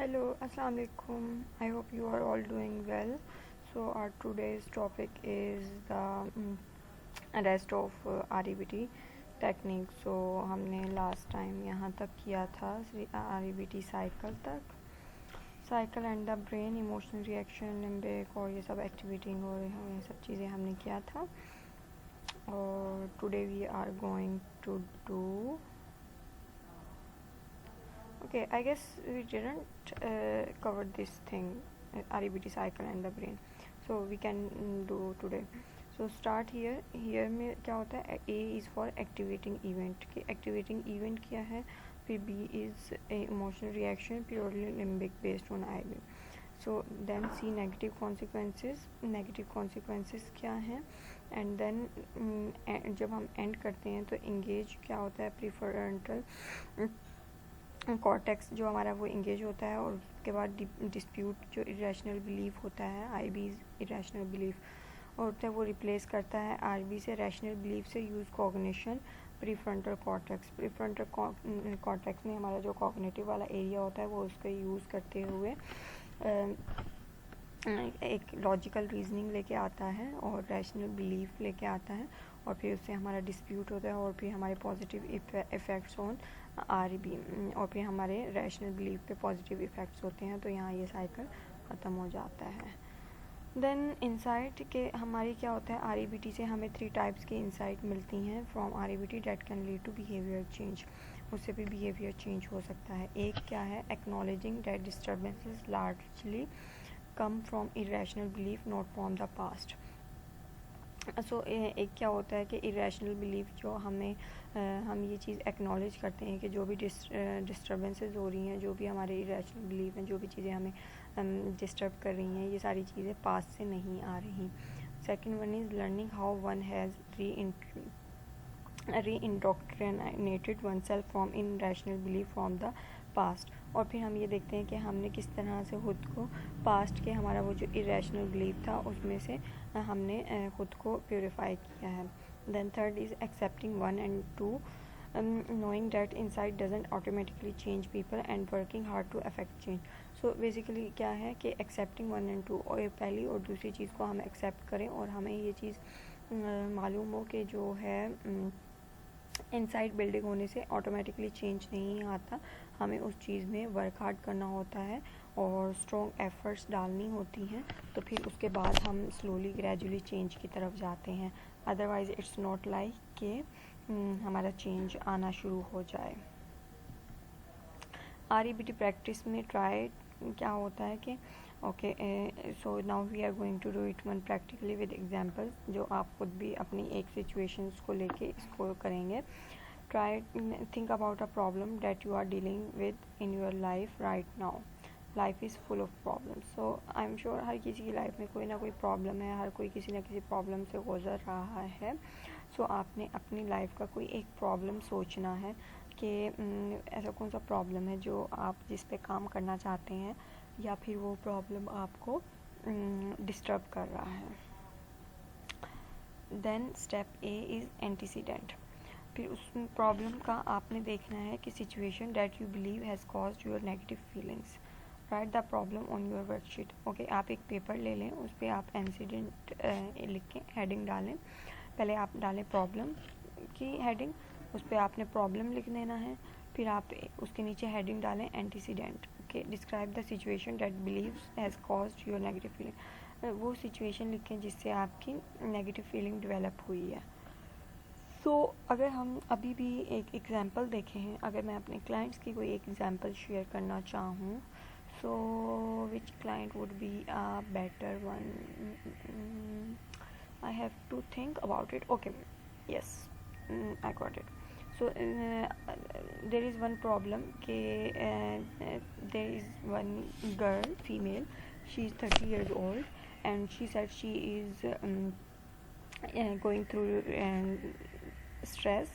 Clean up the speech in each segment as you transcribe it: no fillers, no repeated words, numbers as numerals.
Hello, Assalamu alaikum. I hope you are all doing well. So our today's topic is the rest of REBT technique. So हमने last time यहाँ तक किया था REBT cycle तक, cycle and the brain, emotional reaction, limbic और ये सब activating और ये सब चीज़ें हमने किया था. और today we are going to do. Okay, I guess we didn't cover this thing, REBT cycle and the brain, so we can do today. So start here. Here में क्या होता है, A is for activating event. कि activating event क्या है, फिर B is emotional reaction purely limbic based on IB. So then C negative consequences. Negative consequences क्या हैं, and then जब हम end करते हैं तो engage क्या होता है, prefrontal कॉर्टेक्स जो हमारा वो इंगेज होता है, और उसके बाद डिस्प्यूट जो इरेशनल बिलीफ होता है, आईबी इरेशनल बिलीफ होता है, वो रिप्लेस करता है आरबी से, रैशनल बिलीफ से use cognition prefrontal cortex. Prefrontal cortex में हमारा जो कॉग्निटिव वाला एरिया होता है वो उसका यूज़ करते हुए एक लॉजिकल रीजनिंग लेके आता है और रैशनल बिलीफ लेके आता है, और फिर उससे हमारा डिस्प्यूट होता है, और फिर हमारे पॉजिटिव इफ़ेक्ट्स ऑन आरबी, और फिर हमारे रैशनल बिलीफ पे पॉजिटिव इफ़ेक्ट्स होते हैं. तो यहाँ ये साइकिल ख़त्म हो जाता है. देन इंसाइट के हमारी क्या होता है, आरईबीटी से हमें 3 टाइप्स की इंसाइट मिलती हैं from REBT that can lead to behaviour change. उससे भी बिहेवियर चेंज हो सकता है. एक क्या है, acknowledging that disturbances largely come from irrational belief not from the past. So एक क्या होता है कि इरेशनल बिलीफ जो हम ये चीज़ एक्नॉलेज करते हैं कि जो भी डिस्टर्बेंसेस हो रही हैं, जो भी हमारे इरेशनल बिलीफ हैं, जो भी चीज़ें हमें डिस्टर्ब कर रही हैं, ये सारी चीज़ें पास्ट से नहीं आ रही. Second one is learning how one has re-indoctrinated one self from irrational belief from the past. और फिर हम ये देखते हैं कि हमने किस तरह से खुद को पास्ट के हमारा वो जो इरेशनल बिलीफ था उसमें से हमने खुद को प्योरीफाई किया है. Then third is accepting 1 and 2, knowing that insight doesn't automatically change people and working hard to affect change. So basically क्या है कि एक्सेप्टिंग 1 and 2, और पहली और दूसरी चीज़ को हम एक्सेप्ट करें और हमें ये चीज़ मालूम हो कि जो है इनसाइट बिल्डिंग होने से ऑटोमेटिकली चेंज नहीं आता, हमें उस चीज़ में वर्क हार्ड करना होता है और स्ट्रॉन्ग एफर्ट्स डालनी होती हैं, तो फिर उसके बाद हम स्लोली ग्रेजुअली चेंज की तरफ जाते हैं. अदरवाइज़ इट्स नॉट लाइक कि हमारा चेंज आना शुरू हो जाए. आरईबीटी प्रैक्टिस में ट्राई क्या होता है कि okay, so now we are going to do it one practically with examples, जो आप खुद भी अपनी एक सिचुएशंस को लेके इसको करेंगे. Try think about a problem that you are dealing with in your life right now. Life is full of problem. So I am sure हर किसी की लाइफ में कोई ना कोई प्रॉब्लम है, हर कोई किसी ना किसी प्रॉब्लम से गुजर रहा है. सो आपने अपनी लाइफ का कोई एक प्रॉब्लम सोचना है कि ऐसा कौन सा प्रॉब्लम है जो आप जिस पे काम करना चाहते हैं, या फिर वो प्रॉब्लम आपको डिस्टर्ब कर रहा है. Then step A is antecedent. फिर उस प्रॉब्लम का आपने देखना है कि situation that you believe has caused your negative feelings. Right the problem on your worksheet. Okay, आप एक पेपर ले लें, उस पर आप इंसिडेंट लिख के हेडिंग डालें. पहले आप डालें प्रॉब्लम की हेडिंग, उस पर आपने प्रॉब्लम लिख देना है. फिर आप उसके नीचे हेडिंग डालें antecedent. Okay, describe the situation that believes has caused your negative feeling. वो सिचुएशन लिखें जिससे आपकी नेगेटिव फीलिंग डेवलप हुई है. तो अगर हम अभी भी एक एग्जांपल देखें हैं, अगर मैं अपने क्लाइंट्स की कोई एक एग्जांपल शेयर करना चाहूँ, so which client would be a better one? I have to think about it. Okay, yes, I got it. So there is one problem कि there is one girl, female, she is 30 years old, and she said she is going through stress.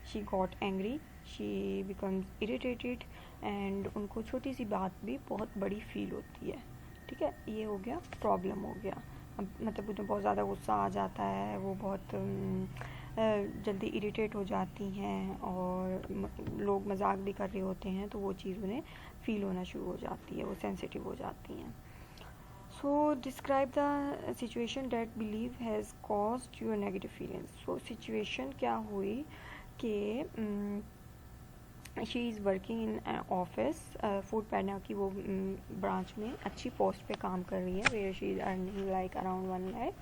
She got angry, she becomes irritated, and उनको छोटी सी बात भी बहुत बड़ी feel होती है. ठीक है, ये हो गया प्रॉब्लम हो गया. मतलब उन्हें बहुत ज़्यादा गुस्सा आ जाता है, वो बहुत जल्दी इरिटेट हो जाती हैं और लोग मजाक भी कर रहे होते हैं तो वो चीज़ उन्हें फ़ील होना शुरू हो जाती है, वो सेंसिटिव हो जाती हैं. So describe the situation that belief has caused your negative feelings. So situation क्या हुई कि she is working in office, Foodpanda की वो ब्रांच में अच्छी पोस्ट पे काम कर रही है, where she is earning like around 1 lakh.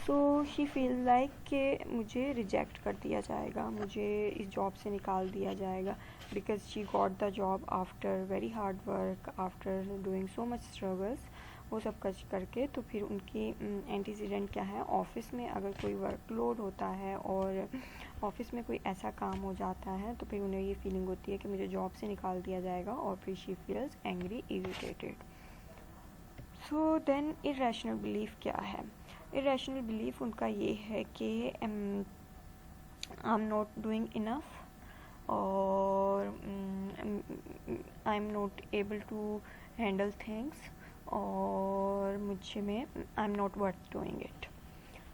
So she feel like कि मुझे रिजेक्ट कर दिया जाएगा, मुझे इस जॉब से निकाल दिया जाएगा, because she got the job after very hard work, after doing so much struggles, वो सब कुछ करके. तो फिर उनकी एंटीसीडेंट क्या है, ऑफिस में अगर कोई वर्कलोड होता है और ऑफिस में कोई ऐसा काम हो जाता है तो फिर उन्हें ये फीलिंग होती है कि मुझे जॉब से निकाल दिया जाएगा और फिर she feels angry, irritated. So then irrational belief क्या है. इरेशनल बिलीफ उनका ये है कि I am not doing enough और I am not able to handle things और मुझे में I am not worth doing it.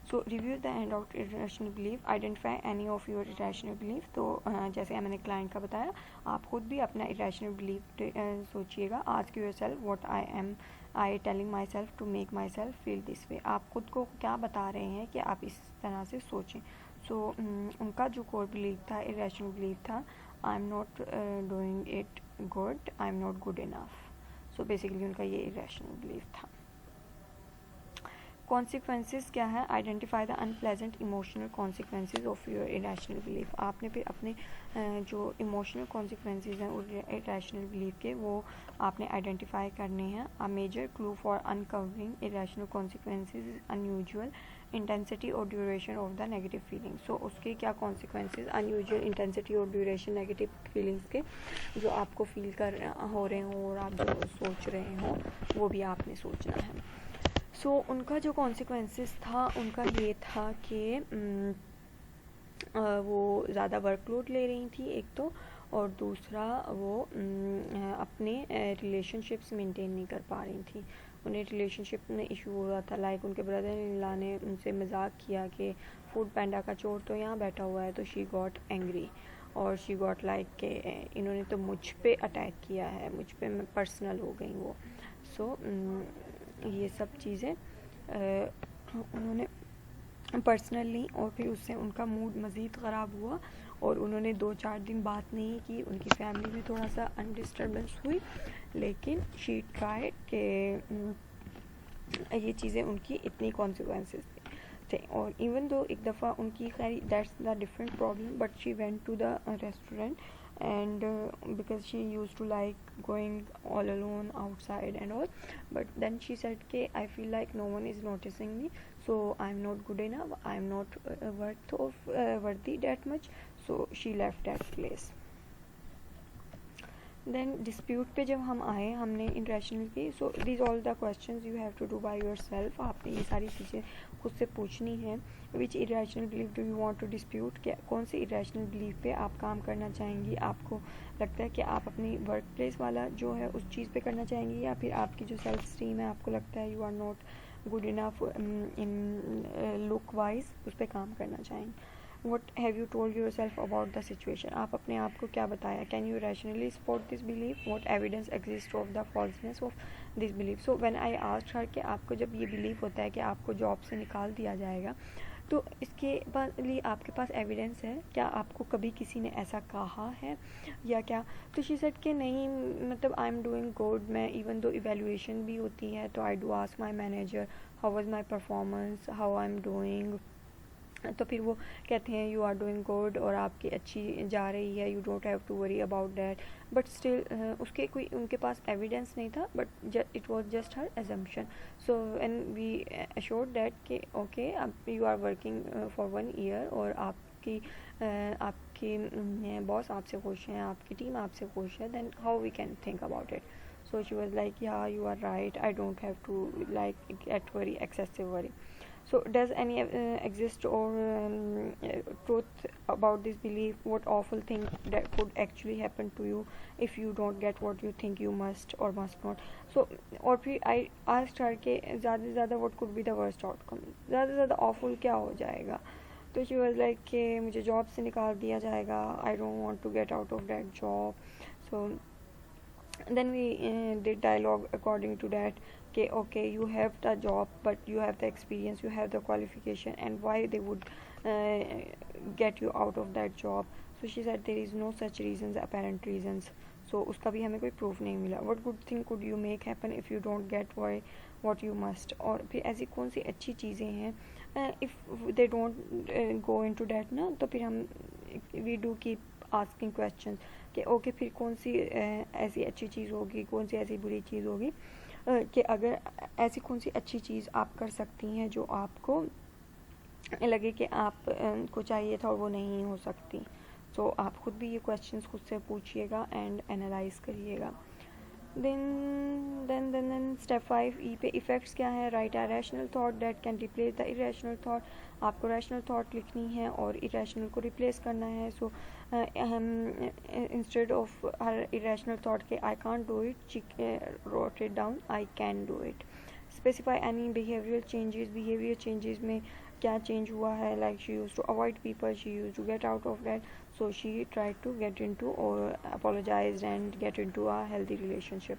So review the end of irrational belief, identify any of your irrational belief. तो जैसे मैंने client का बताया, आप खुद भी अपना इरेशनल बिलीफ सोचिएगा. Ask yourself what I telling myself to make myself feel this way. आप खुद को क्या बता रहे हैं कि आप इस तरह से सोचें. सो उनका जो कोर बिलीफ था, इरेशनल बिलीफ था, I am not doing it good, I am not good enough. So basically उनका ये इरेशनल बिलीफ था. कॉन्सिक्वेंसेस क्या है, identify the unpleasant emotional consequences of your irrational belief. आपने फिर अपने जो इमोशनल कॉन्सिक्वेंसेज हैं इरेशनल बिलीफ के, वो आपने आइडेंटिफाई करने हैं. A major clue for uncovering irrational consequences, unusual intensity और duration of the negative feeling. सो उसके क्या कॉन्सिक्वेंसेज, अनयूजुअल इंटेंसिटी और ड्यूरेशन नेगेटिव फीलिंग्स के जो आपको फील कर हो रहे हों और आप जो सोच रहे हों वो भी आपने सोचना है. सो उनका जो कॉन्सिक्वेंसेस था उनका ये था कि वो ज़्यादा वर्कलोड ले रही थी एक तो, और दूसरा वो अपने रिलेशनशिप्स मेंटेन नहीं कर पा रही थी. उन्हें रिलेशनशिप में इशू हो रहा था. लाइक उनके ब्रदर इन लॉ ने उनसे मजाक किया कि फूड पैंडा का चोर तो यहाँ बैठा हुआ है. तो शी गॉट एंग्री और शी गॉट लाइक के इन्होंने तो मुझ पे अटैक किया है, मुझ पे मैं पर्सनल हो गई वो. सो ये सब चीज़ें उन्होंने पर्सनल ली और फिर उससे उनका मूड मज़ीद ख़राब हुआ और उन्होंने 2-4 दिन बात नहीं की. उनकी फैमिली में थोड़ा सा अनडिस्टर्बेंस हुई, लेकिन शी ट्राइड के ये चीज़ें उनकी इतनी कॉन्सिक्वेंसेस थे. और इवन दो एक दफ़ा उनकी खैर that's the different problem, but she went to the restaurant and because she used to like going all alone outside and all, but then she said ke I feel like no one is noticing me, so I'm not good enough, I'm not worthy that much. So she left that place. Then dispute पे जब हम आए, हमने interaction की. So these all the questions you have to do by yourself. आपने ये सारी चीज़ें खुद से पूछनी है. Which irrational belief do you want to dispute, क्या कौन से इरेशनल बिलीफ पे आप काम करना चाहेंगी. आपको लगता है कि आप अपनी वर्क प्लेस वाला जो है उस चीज़ पे करना चाहेंगी, या फिर आपकी जो सेल्फ स्टीम है आपको लगता है you are not good enough in look wise, उस पर काम करना चाहेंगे. What have you told yourself about the situation? आप अपने आप को क्या बताया. Can you rationally support this belief? What evidence exists of the falseness of this belief? So when I asked her कि आपको जब ये belief होता है कि आपको जॉब से निकाल दिया जाएगा, तो इसके लिए आपके पास एविडेंस है क्या, आपको कभी किसी ने ऐसा कहा है या क्या. तो शी सेड कि नहीं, मतलब आई एम डूइंग गुड. मैं इवन दो इवेल्युएशन भी होती है तो I do ask my manager how was my performance, how I am doing. तो फिर वो कहते हैं यू आर डूइंग गुड और आपकी अच्छी जा रही है, you don't have to worry about that. But still उसके कोई उनके पास एविडेंस नहीं था, but it was just her assumption. So and we assured that कि ओके अब you are working for 1 year और आपकी बॉस आपसे खुश हैं, आपकी टीम आपसे खुश है, then how we can think about it. So she was like yeah you are right, I don't have to like get worry, excessive worry. So does any exist or truth about this belief? What awful thing that could actually happen to you if you don't get what you think you must or must not? So और फिर I asked her कि ज़्यादा से ज़्यादा what could be the worst outcome, ज़्यादा से ज़्यादा awful क्या हो जाएगा? तो she was like कि मुझे जॉब से निकाल दिया जाएगा, I don't want to get out of that job. So then we did dialogue according to that. Okay, you have the job, but you have the experience, you have the qualification, and why they would uh, get you out of that job? So she said there is no such reasons, apparent reasons. So उसका भी हमें कोई proof नहीं मिला. What good thing could you make happen if you don't get what you must? और फिर ऐसी कौन सी अच्छी चीज़ें हैं if they don't go into that ना, तो फिर हम we do keep asking questions कि ओके फिर कौन सी ऐसी अच्छी चीज़ होगी, कौन सी ऐसी बुरी चीज़ होगी कि अगर ऐसी कौन सी अच्छी चीज़ आप कर सकती हैं जो आपको लगे कि आप को चाहिए था और वो नहीं हो सकती. तो आप खुद भी ये क्वेश्चंस खुद से पूछिएगा एंड एनालाइज करिएगा. देन स्टेप 5 ई पे इफ़ेक्ट्स क्या है. Right a rational thought that can replace the irrational thought. आपको रैशनल थॉट लिखनी है और इरेशनल को रिप्लेस करना है. सो हम इंस्टेड ऑफ हर इरेशनल थॉट के I can't do it, wrote it down I can do it. Specify any behaviour changes में क्या चेंज हुआ है. Like she use to avoid people, she use to get out of that. So she tried to get into or apologized and get into a healthy relationship.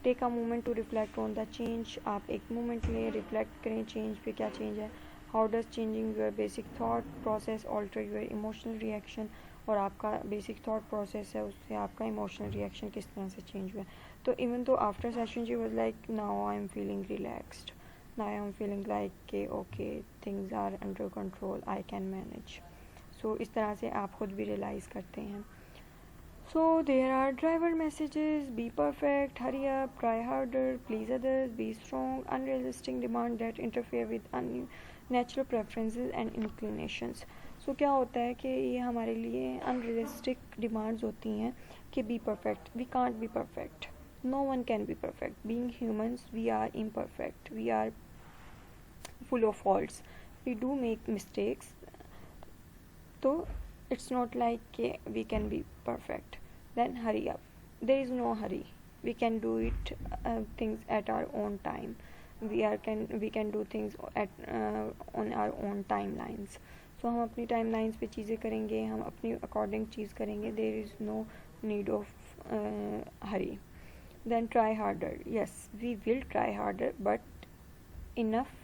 Take a moment to reflect on the change. आप एक moment लें, reflect करें change पे क्या change है. How does changing your basic thought process alter your emotional reaction? और आपका basic thought process है उससे आपका emotional reaction किस तरह से change हुआ. तो even though after session she was like now I am feeling relaxed. Now I am feeling like okay things are under control, I can manage. सो इस तरह से आप खुद भी रियलाइज़ करते हैं. So there are driver messages. Be perfect, hurry up, try harder, please others, be strong, unrealistic demand that interfere with natural preferences and inclinations. So क्या होता है कि ये हमारे लिए अनरियलिस्टिक डिमांड्स होती हैं कि be perfect. We can't be perfect, no one can be perfect. Being humans we are imperfect, we are full of faults, we do make mistakes. So it's not like we can be perfect. Then hurry up. There is no hurry. We can do it things at our own time. We can do things at on our own timelines. So हम अपनी timelines पे चीज़ें करेंगे, हम अपनी according चीज़ करेंगे. There is no need of hurry. Then try harder. Yes, we will try harder, but enough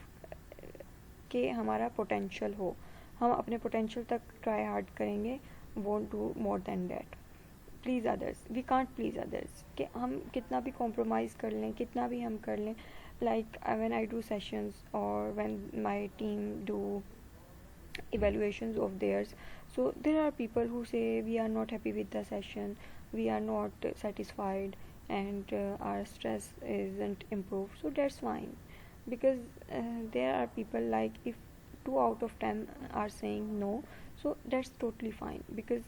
कि हमारा पोटेंशियल हो. हम अपने पोटेंशियल तक ट्राई हार्ड करेंगे. Won't do more than that. Please others. We can't please others. कि हम कितना भी कॉम्प्रोमाइज़ कर लें, कितना भी हम कर लें. Like when I do sessions और when my team do evaluations of theirs, so there are people who say we are not happy with the session, we are not satisfied, and our stress isn't improved. So that's fine, because there are people like if 2 out of 10 are saying no, so that's totally fine, because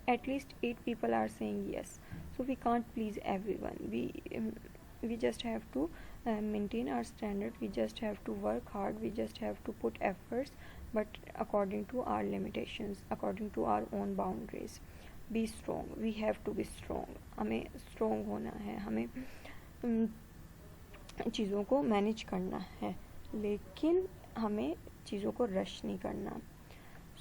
at least 8 people are saying yes. So we can't please everyone. We just have to maintain our standard. We just have to work hard. We just have to put efforts, but according to our limitations, according to our own boundaries. Be strong. We have to be strong. हमें strong होना है. हमें चीज़ों को manage करना है, लेकिन हमें चीज़ों को रश नहीं करना.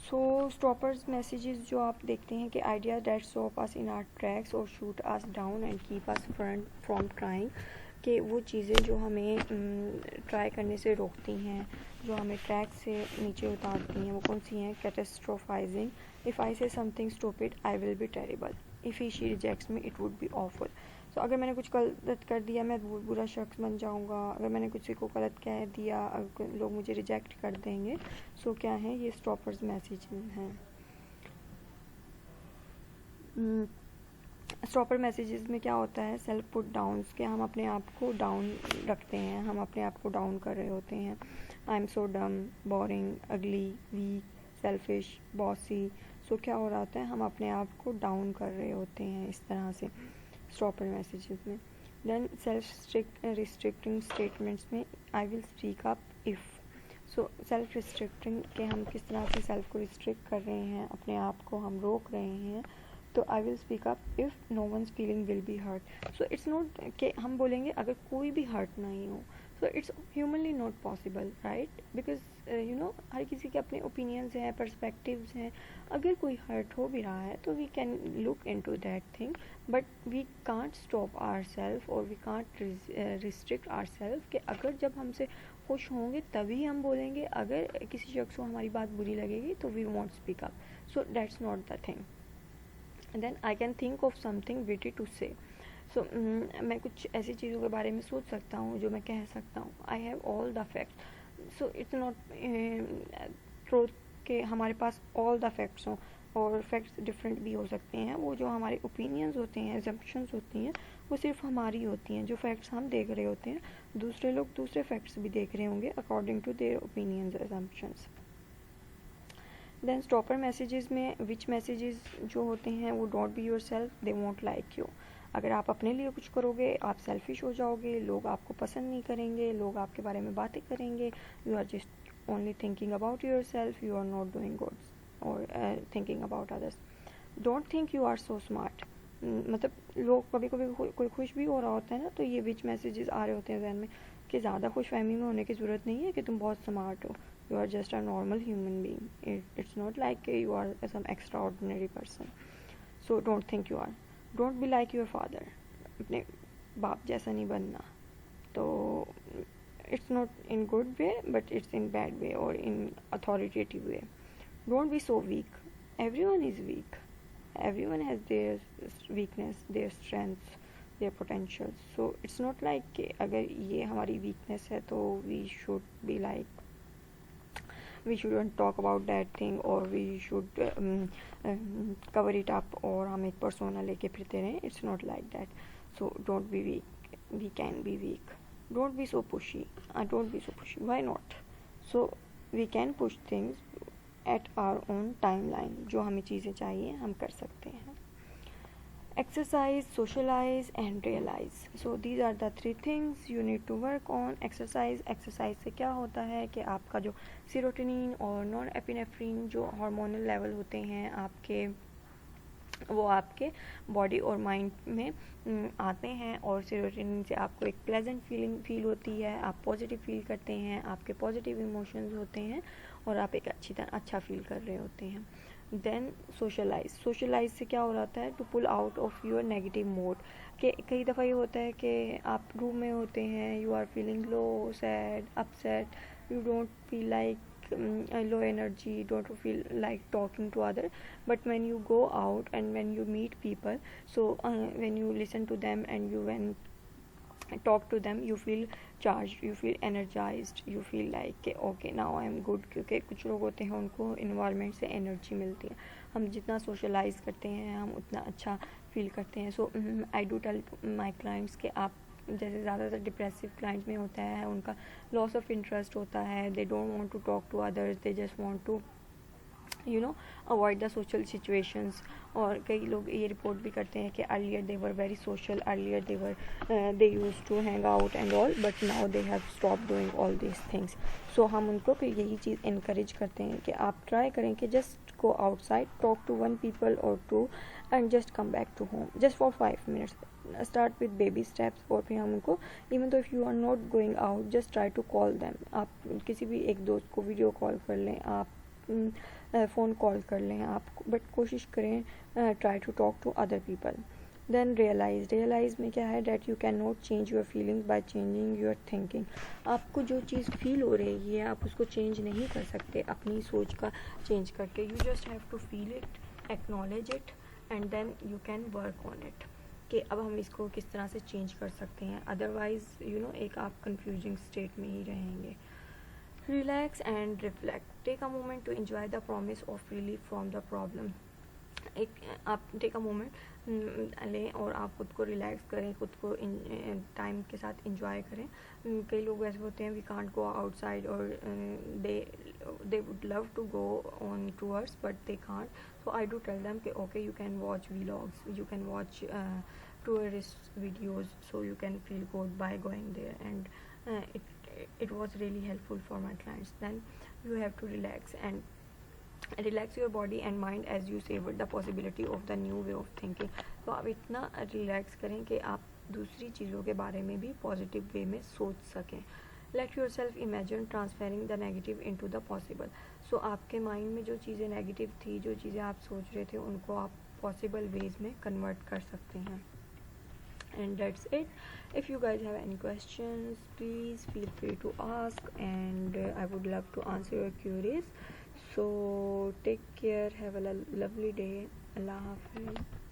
सो स्टॉपर्स मैसेजेस जो आप देखते हैं कि idea that stop us in our tracks और shoot us down and keep us from trying, कि वो चीज़ें जो हमें ट्राई करने से रोकती हैं, जो हमें ट्रैक से नीचे उतारती हैं, वो कौन सी हैं. कैटास्ट्रोफाइजिंग. If I say something stupid I will be terrible. If he she rejects me it would be awful. So अगर मैंने कुछ गलत कर दिया मैं बुरा शख्स बन जाऊंगा. अगर मैंने किसी को गलत कह दिया, अगर लोग मुझे रिजेक्ट कर देंगे. सो क्या है, ये स्टॉपर्स मैसेज हैं. स्टॉपर मैसेजेस में क्या होता है, सेल्फ पुट डाउन्स, के हम अपने आप को डाउन रखते हैं, हम अपने आप को डाउन कर रहे होते हैं. आई एम सो डम, बोरिंग, अगली, वीक, सेल्फिश, बॉसी. सो क्या हो रहा होता है, हम अपने आप को डाउन कर रहे होते हैं इस तरह से स्टॉपर मैसेजेस में. देन सेल्फ रिस्ट्रिक्टिंग स्टेटमेंट्स में आई will speak up if. So self restricting के हम किस तरह से सेल्फ को रिस्ट्रिक्ट कर रहे हैं, अपने आप को हम रोक रहे हैं. तो I will speak up if no one's feeling will be hurt. So it's not कि हम बोलेंगे अगर कोई भी हर्ट नहीं हो. So it's humanly not possible, right? Because हर किसी के अपने ओपिनियंस हैं, पर्सपेक्टिव्स हैं. अगर कोई हर्ट हो भी रहा है तो we can look into that thing, but we can't stop our self और we can't restrict our self कि अगर जब हमसे खुश होंगे तभी हम बोलेंगे, अगर किसी शख्स को हमारी बात बुरी लगेगी तो we won't speak up. So that's not the thing. Then I can think of something witty to say. सो मैं कुछ ऐसी चीज़ों के बारे में सोच सकता हूँ जो मैं कह सकता हूँ. I have all the facts. So it's not truth के हमारे पास ऑल द फैक्ट्स हों, और फैक्ट्स डिफरेंट भी हो सकते हैं. वो जो हमारे ओपिनियंस होते हैं, एजम्पशंस होती हैं, वो सिर्फ हमारी होती हैं. जो फैक्ट्स हम देख रहे होते हैं, दूसरे लोग दूसरे फैक्ट्स भी देख रहे होंगे according to their opinions, assumptions. Then stopper messages में विच मैसेजेस जो होते हैं वो don't be yourself, they won't like you. अगर आप अपने लिए कुछ करोगे आप सेल्फिश हो जाओगे, लोग आपको पसंद नहीं करेंगे, लोग आपके बारे में बातें करेंगे. You are just only thinking about your self, you are not doing good और thinking about others. Don't think you are so smart. मतलब लोग कभी कभी कोई खुश भी हो रहा होता है ना, तो ये विच मैसेजेस आ रहे होते हैं जहन में कि ज़्यादा खुश फहमी में होने की ज़रूरत नहीं है कि तुम बहुत स्मार्ट हो. You are just a normal human being. It's not like you are some extraordinary person. So don't think you are. Don't be like your father. अपने बाप जैसा नहीं बनना. तो it's not in good way, but it's in bad way or in authoritative way. Don't be so weak. Everyone is weak. Everyone has their weakness, their strengths, their potentials. So it's not like कि अगर ये हमारी weakness है तो we should be like we shouldn't talk about that thing or we should cover it up और हम एक persona लेके फिरते रहें. It's not like that. So don't be weak. We can be weak. Don't be so pushy. Don't be so pushy. Why not? So we can push things at our own timeline. जो हमें चीज़ें चाहिए हम कर सकते हैं. Exercise, socialize and realize. So these are the three things you need to work on. Exercise से क्या होता है कि आपका जो सीरोटोनिन और नॉन एपिनेफ्रिन जो हार्मोनल लेवल होते हैं आपके, वो आपके बॉडी और माइंड में आते हैं, और सीरोटोनिन से आपको एक प्लेजेंट फीलिंग फील होती है, आप पॉजिटिव फील करते हैं, आपके पॉजिटिव इमोशंस होते हैं और आप एक अच्छा फील कर रहे होते हैं. देन सोशलाइज से क्या हो जाता है, to pull out of your negative mode. कि कई दफ़ा ये होता है कि आप रूम में होते हैं, you are feeling low, sad, upset, you don't feel like low energy, don't feel like talking to other. But when you go out and when you meet people, so when you listen to them and you when talk to them, you feel charged, you feel energized, you feel like okay now I am good. क्योंकि कुछ लोग होते हैं उनको environment से energy मिलती है. हम जितना सोशलाइज करते हैं हम उतना अच्छा फील करते हैं. So I do tell my clients कि आप जैसे ज़्यादातर डिप्रेसिव क्लाइंट्स में होता है उनका लॉस ऑफ इंटरेस्ट होता है, they don't want to talk to others, they just want to avoid the social situations. और कई लोग ये रिपोर्ट भी करते हैं कि earlier they were very social, earlier they used to hang out and all, but now they have stop doing all this things. So हम उनको फिर यही चीज़ इनकरेज करते हैं कि आप ट्राई करें कि just go outside, talk to one people or two and just come back to home just for 5 minutes. Start with baby steps. और फिर हम उनको even though if you are not going out, just try to call them. आप किसी भी एक दोस्त को वीडियो कॉल कर लें, आप फ़ोन कॉल कर लें आप, बट कोशिश करें try to talk to other people. Then realise में क्या है, that you can not change your feelings by changing your thinking. आपको जो चीज़ फील हो रही है आप उसको चेंज नहीं कर सकते अपनी सोच का चेंज करके. You just have to feel it, acknowledge it and then you can work on it कि अब हम इसको किस तरह से चेंज कर सकते हैं. अदरवाइज़ एक आप कंफ्यूजिंग स्टेट में ही रहेंगे. Relax and reflect. Take a moment to enjoy the promise of relief from the problem. एक आप टेक अ मोमेंट लें और आप खुद को रिलैक्स करें, खुद को टाइम के साथ इंजॉय करें. कई लोग ऐसे होते हैं वी कांट गो आउटसाइड और they would love to go on tours but they can't. So I do tell them कि okay you can watch vlogs, you can watch tourist videos, so you can feel good by going there, and it was really helpful for my clients. Then you have to relax your body and mind as you savor the possibility of the new way of thinking. तो आप इतना relax करें कि आप दूसरी चीज़ों के बारे में भी पॉजिटिव वे में सोच सकें. Let your self imagine transferring the negative into the possible. So आपके माइंड में जो चीज़ें नेगेटिव थी, जो चीज़ें आप सोच रहे थे, उनको आप पॉसिबल वेज में कन्वर्ट कर सकते हैं. And that's it. If you guys have any questions, please feel free to ask, and I would love to answer your queries. So take care, have a lovely day. Allah Hafiz.